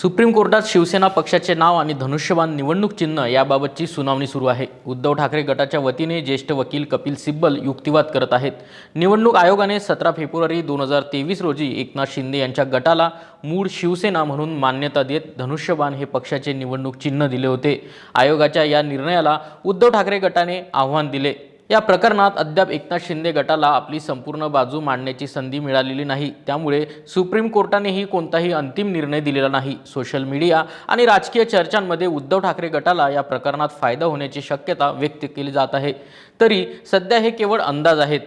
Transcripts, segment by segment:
Supreme कोर्टात शिवसेना पक्षाचे नाव आणि धनुष्यबाण निवडणूक चिन्ह याबाबतची सुनावणी सुरू आहे। उद्धव ठाकरे गटाच्या वतीने ज्येष्ठ वकील कपिल सिब्बल युक्तिवाद करत आहेत। निवडणूक आयोगाने 17 फेब्रुवारी 2023 रोजी एकनाथ शिंदे यांच्या गटाला मूळ शिवसेना म्हणून मान्यता देत धनुष्यबाण हे पक्षाचे निवडणूक चिन्ह दिले होते। आयोगाच्या या निर्णयाला उद्धव ठाकरे गटाने आव्हान दिले। या प्रकरणात अद्याप एकनाथ शिंदे गटाला आपली संपूर्ण बाजू मांडण्याची संधी मिळालेली नाही, त्यामुळे सुप्रीम कोर्टानेही कोणताही अंतिम निर्णय दिलेला नाही। सोशल मीडिया आणि राजकीय चर्चांमध्ये उद्धव ठाकरे गटाला या प्रकरणात फायदा होण्याची शक्यता व्यक्त केली जात आहे। तरी सध्या हे केवळ अंदाज आहेत।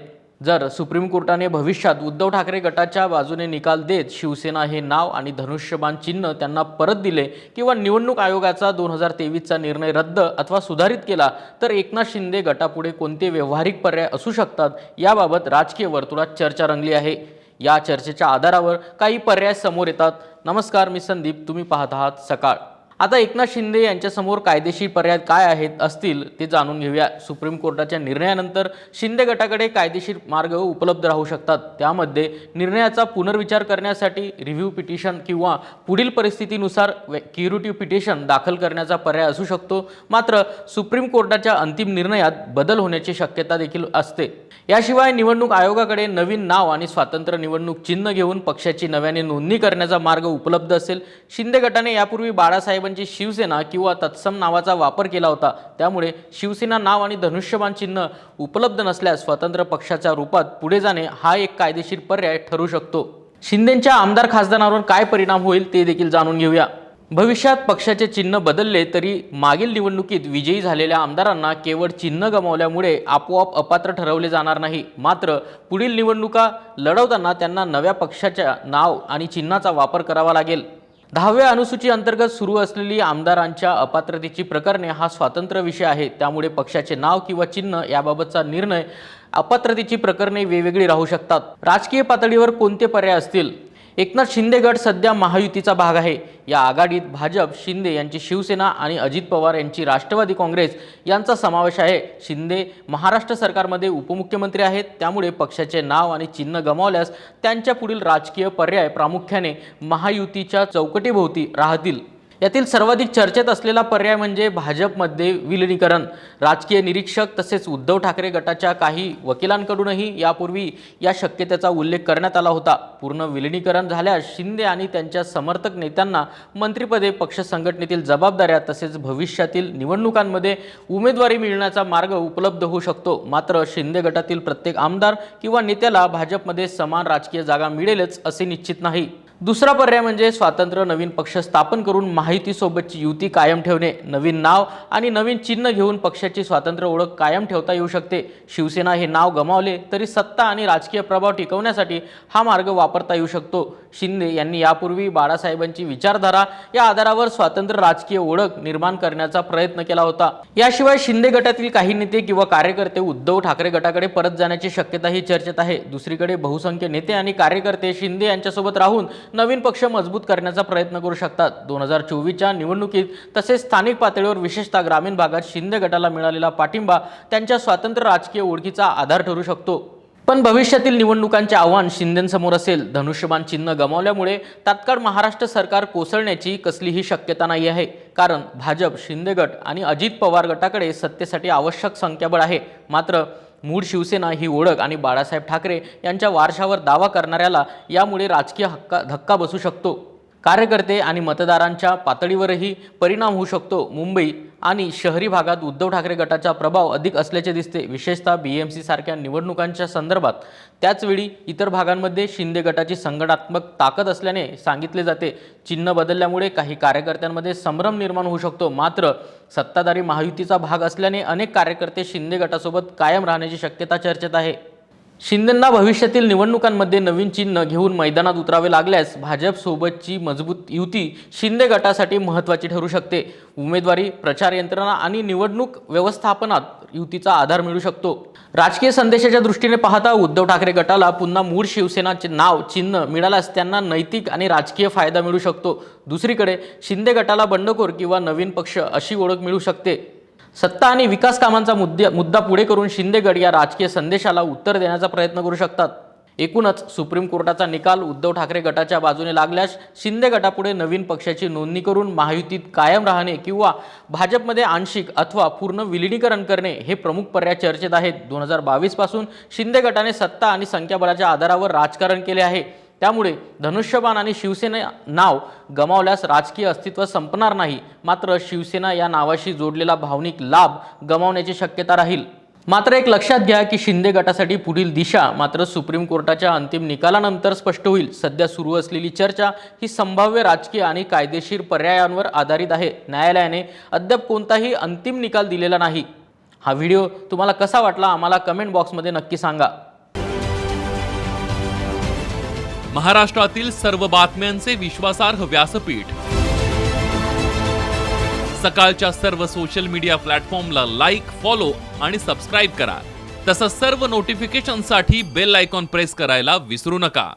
जर सुप्रीम कोर्टाने भविष्यात उद्धव ठाकरे गटाच्या बाजूने निकाल देत शिवसेना हे नाव आणि धनुष्यबाण चिन्ह त्यांना परत दिले किंवा निवडणूक आयोगाचा 2023 चा निर्णय रद्द अथवा सुधारित केला तर एकनाथ शिंदे गटापुढे कोणते व्यावहारिक पर्याय असू शकतात याबाबत राजकीय वर्तुळात चर्चा रंगली आहे। या चर्चेच्या आधारावर काही पर्याय समोर येतात। नमस्कार, मी संदीप, तुम्ही पाहत आहात सकाळ। आता एकनाथ शिंदे यांच्यासमोर कायदेशीर पर्याय काय आहेत असतील ते जाणून घेऊया। सुप्रीम कोर्टाच्या निर्णयानंतर शिंदे गटाकडे कायदेशीर मार्ग उपलब्ध राहू शकतात। त्यामध्ये निर्णयाचा पुनर्विचार करण्यासाठी रिव्ह्यू पिटिशन किंवा पुढील परिस्थितीनुसार क्युरेटिव्ह पिटिशन दाखल करण्याचा पर्याय असू शकतो। मात्र सुप्रीम कोर्टाच्या अंतिम निर्णयात बदल होण्याची शक्यता देखील असते। याशिवाय निवडणूक आयोगाकडे नवीन नाव आणि स्वतंत्र निवडणूक चिन्ह घेऊन पक्षाची नव्याने नोंदणी करण्याचा मार्ग उपलब्ध असेल। शिंदे गटाने यापूर्वी बाळासाहेबांची शिवसेना किंवा तत्सम नावाचा वापर केला होता, त्यामुळे शिवसेना नाव आणि धनुष्यबाण चिन्ह उपलब्ध नसल्यास स्वतंत्र पक्षाच्या रूपात पुढे जाणे हा एक कायदेशीर पर्याय ठरू शकतो। शिंदेंच्या आमदार खासदारांवर काय परिणाम होईल ते देखील जाणून घेऊया। भविष्यात पक्षाचे चिन्ह बदलले तरी मागील निवडणुकीत विजयी झालेल्या आमदारांना केवळ चिन्ह गमावल्यामुळे आपोआप अपात्र ठरवले जाणार नाही। मात्र पुढील निवडणुका लढवताना त्यांना नव्या पक्षाच्या नाव आणि चिन्हाचा वापर करावा लागेल। 10व्या अनुसूची अंतर्गत सुरू असलेली आमदारांच्या अपात्रतेची प्रकरणे हा स्वतंत्र विषय आहे, त्यामुळे पक्षाचे नाव किंवा चिन्ह याबाबतचा निर्णय अपात्रतेची प्रकरणे वेगवेगळी राहू शकतात। राजकीय पातळीवर कोणते पर्याय असतील? एकनाथ शिंदे गट सध्या महायुतीचा भाग आहे। या आघाडीत भाजप, शिंदे यांची शिवसेना आणि अजित पवार यांची राष्ट्रवादी काँग्रेस यांचा समावेश आहे। शिंदे महाराष्ट्र सरकारमध्ये उपमुख्यमंत्री आहेत, त्यामुळे पक्षाचे नाव आणि चिन्ह गमावल्यास त्यांच्या पुढील राजकीय पर्याय प्रामुख्याने महायुतीच्या चौकटीभोवती राहतील। यातील सर्वाधिक चर्चेत असलेला पर्याय म्हणजे भाजपमध्ये विलीनीकरण। राजकीय निरीक्षक तसेच उद्धव ठाकरे गटाच्या काही वकिलांकडूनही यापूर्वी या शक्यतेचा उल्लेख करण्यात आला होता। पूर्ण विलीनीकरण झाल्यास शिंदे आणि त्यांच्या समर्थक नेत्यांना मंत्रिपदे, पक्ष संघटनेतील जबाबदाऱ्या तसेच भविष्यातील निवडणुकांमध्ये उमेदवारी मिळण्याचा मार्ग उपलब्ध होऊ शकतो। मात्र शिंदे गटातील प्रत्येक आमदार किंवा नेत्याला भाजपमध्ये समान राजकीय जागा मिळेलच असे निश्चित नाही। दुसरा पर्याय म्हणजे स्वतंत्र नवीन पक्ष स्थापन करून महायुतीसोबतची युती कायम ठेवणे। नवीन नाव आणि नवीन चिन्ह घेऊन पक्षाची स्वतंत्र ओळख कायम ठेवता येऊ शकते। शिवसेना हे नाव गमावले तरी सत्ता आणि राजकीय प्रभाव टिकवण्यासाठी हा मार्ग वापरता येऊ शकतो। शिंदे यांनी यापूर्वी बाळासाहेबांची विचारधारा या आधारावर स्वतंत्र राजकीय ओळख निर्माण करण्याचा प्रयत्न केला होता। याशिवाय शिंदे गटातील काही नेते किंवा कार्यकर्ते उद्धव ठाकरे गटाकडे परत जाण्याची शक्यताही चर्चेत आहे। दुसरीकडे बहुसंख्य नेते आणि कार्यकर्ते शिंदे यांच्यासोबत राहून नवीन पक्ष मजबूत करण्याचा प्रयत्न करू शकतात। 2024च्या निवडणुकीत तसेच स्थानिक पातळीवर विशेषतः ग्रामीण भागात शिंदे गटाला मिळालेला पाठिंबा त्यांच्या स्वतंत्र राजकीय ओळखीचा आधार ठरू शकतो। पण भविष्यातील निवडणुकांचे आव्हान शिंदेंसमोर असेल। धनुष्यबाण चिन्ह गमावल्यामुळे तात्काळ महाराष्ट्र सरकार कोसळण्याची कसलीही शक्यता नाही आहे, कारण भाजप, शिंदे गट आणि अजित पवार गटाकडे सत्तेसाठी आवश्यक संख्याबळ आहे। मात्र मूळ शिवसेना ही ओळख आणि बाळासाहेब ठाकरे यांच्या वारशावर दावा करणाऱ्याला यामुळे राजकीय धक्का बसू शकतो। कार्यकर्ते आणि मतदारांच्या पातळीवरही परिणाम होऊ शकतो। मुंबई आणि शहरी भागात उद्धव ठाकरे गटाचा प्रभाव अधिक असल्याचे दिसते, विशेषतः BMC सारख्या निवडणुकांच्या संदर्भात। त्याचवेळी इतर भागांमध्ये शिंदे गटाची संघटनात्मक ताकद असल्याने सांगितले जाते। चिन्ह बदलल्यामुळे काही कार्यकर्त्यांमध्ये संभ्रम निर्माण होऊ शकतो। मात्र सत्ताधारी महायुतीचा भाग असल्याने अनेक कार्यकर्ते शिंदे गटासोबत कायम राहण्याची शक्यता चर्चेत आहे। शिंदेंना भविष्यातील निवडणुकांमध्ये नवीन चिन्ह घेऊन मैदानात उतरावे लागल्यास भाजपसोबतची मजबूत युती शिंदे गटासाठी महत्त्वाची ठरू शकते। उमेदवारी, प्रचार यंत्रणा आणि निवडणूक व्यवस्थापनात युतीचा आधार मिळू शकतो। राजकीय संदेशाच्या दृष्टीने पाहता उद्धव ठाकरे गटाला पुन्हा मूळ शिवसेनाचे नाव, चिन्ह मिळाल्यास त्यांना नैतिक आणि राजकीय फायदा मिळू शकतो। दुसरीकडे शिंदे गटाला बंडखोर किंवा नवीन पक्ष अशी ओळख मिळू शकते। सत्ता आणि विकास कामांचा मुद्दा पुढे करून शिंदे गट या राजकीय संदेशाला उत्तर देण्याचा प्रयत्न करू शकतात। एकूणच सुप्रीम कोर्टाचा निकाल उद्धव ठाकरे गटाच्या बाजूने लागल्यास शिंदे गटापुढे नवीन पक्षाची नोंदणी करून महायुतीत कायम राहणे किंवा भाजपमध्ये आंशिक अथवा पूर्ण विलीनीकरण करणे हे प्रमुख पर्याय चर्चेत आहेत. 2022 पासून शिंदे गटाने सत्ता आणि संख्याबळाच्या आधारावर राजकारण केले आहे. त्यामुळे धनुष्यबाण आणि शिवसेना नाव गमावल्यास राजकीय अस्तित्व संपणार नाही, मात्र शिवसेना या नावाशी जोडलेला भावनिक लाभ गमावण्याची शक्यता राहील. मात्र एक लक्षात घ्या की शिंदे गटासाठी पुढील दिशा मात्र सुप्रीम कोर्टाच्या अंतिम निकालानंतर स्पष्ट होईल. सध्या सुरू असलेली चर्चा ही संभाव्य राजकीय आणि कायदेशीर पर्यायांवर आधारित आहे. न्यायालयाने अद्याप कोणताही अंतिम निकाल दिलेला नाही. हा व्हिडिओ तुम्हाला कसा वाटला आम्हाला कमेंट बॉक्समध्ये नक्की सांगा. महाराष्ट्रातील सर्व बातम्यांचे विश्वासार्ह व्यासपीठ सकाळच्या सर्व सोशल मीडिया प्लॅटफॉर्मला लाईक, फॉलो आणि सबस्क्राईब करा. तसंच सर्व नोटिफिकेशनसाठी बेल आयकॉन प्रेस करायला विसरू नका.